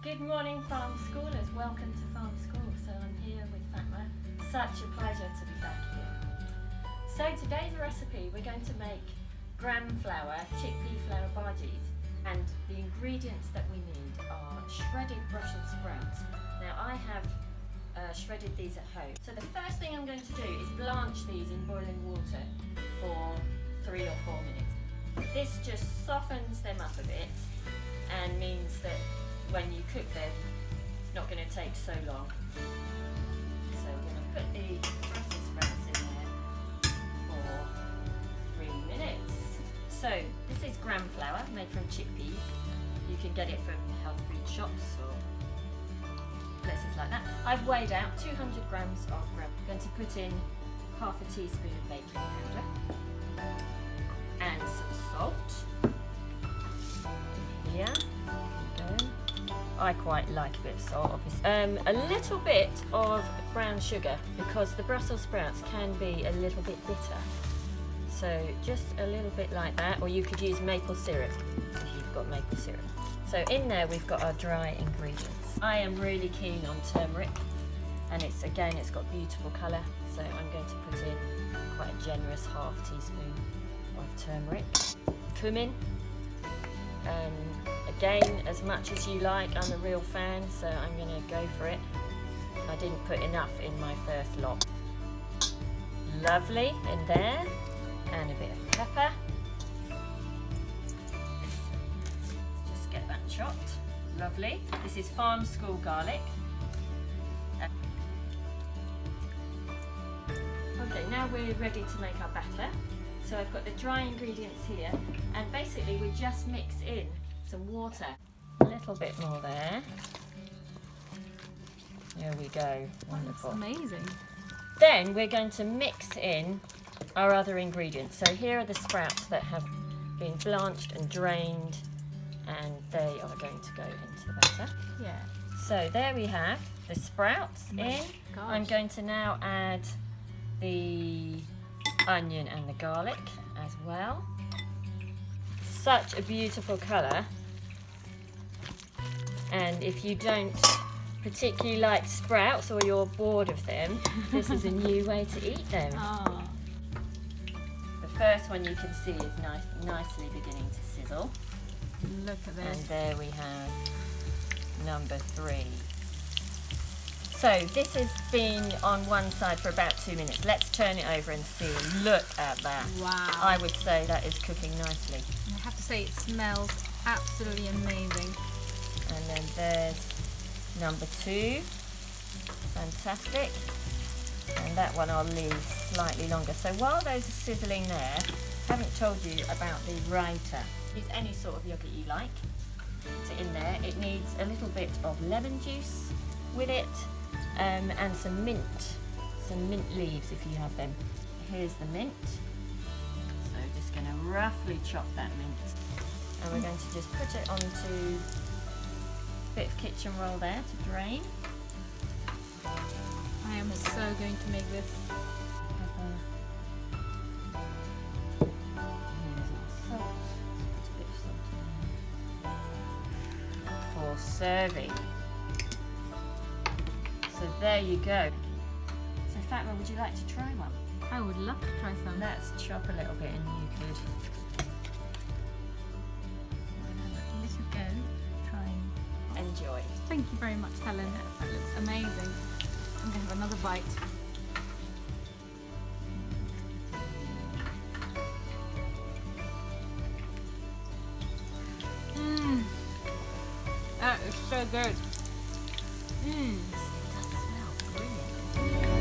Good morning, farm schoolers. Welcome to farm school. So I'm here with Fatma. Such a pleasure to be back here. So today's recipe, we're going to make gram flour, chickpea flour bhajis, and the ingredients that we need are shredded Brussels sprouts. Now I have shredded these at home. So the first thing I'm going to do is blanch these in boiling water for 3 or 4 minutes. This just softens them up a bit and means that when you cook them, it's not going to take so long. So we're going to put the Brussels sprouts in there for 3 minutes. So this is gram flour made from chickpeas. You can get it from health food shops or places like that. I've weighed out 200 grams of gram. I'm going to put in half a teaspoon of baking powder and some salt. Here. I quite like a bit of salt, obviously. A little bit of brown sugar because the Brussels sprouts can be a little bit bitter. So just a little bit like that, or you could use maple syrup if you've got maple syrup. So in there we've got our dry ingredients. I am really keen on turmeric, and it's got beautiful colour. So I'm going to put in quite a generous half teaspoon of turmeric. Cumin. Again, as much as you like, I'm a real fan, so I'm going to go for it. I didn't put enough in my first lot. Lovely in there, and a bit of pepper. Just get that chopped. Lovely. This is farm school garlic. Okay, now we're ready to make our batter. So I've got the dry ingredients here, and basically we just mix in some water. A little bit more there. There we go. Wonderful. That's amazing. Then we're going to mix in our other ingredients. So here are the sprouts that have been blanched and drained, and they are going to go into the batter. Yeah. So there we have the sprouts in. Gosh. I'm going to now add the onion and the garlic as well. Such a beautiful colour, and if you don't particularly like sprouts or you're bored of them, this is a new way to eat them. Oh. The first one you can see is nicely beginning to sizzle. Look at this. And there we have number 3. So this has been on one side for about 2 minutes. Let's turn it over and see. Look at that. Wow. I would say that is cooking nicely. I have to say it smells absolutely amazing. And then there's number 2. Fantastic. And that one I'll leave slightly longer. So while those are sizzling there, I haven't told you about the raita. Use any sort of yogurt you like. Put it in there. It needs a little bit of lemon juice with it. And some mint leaves if you have them. Here's the mint. So just going to roughly chop that mint. And we're going to just put it onto a bit of kitchen roll there to drain. I am so going to make this. Pepper. Here's our salt. Put a bit of salt in there. For serving. So there you go. So Fatma, would you like to try one? I would love to try some. Let's chop a little bit and you could. This would go. Trying. Enjoy. Thank you very much, Helen. That looks amazing. I'm going to have another bite. Mmm. That is so good. Mmm. It does smell brilliant.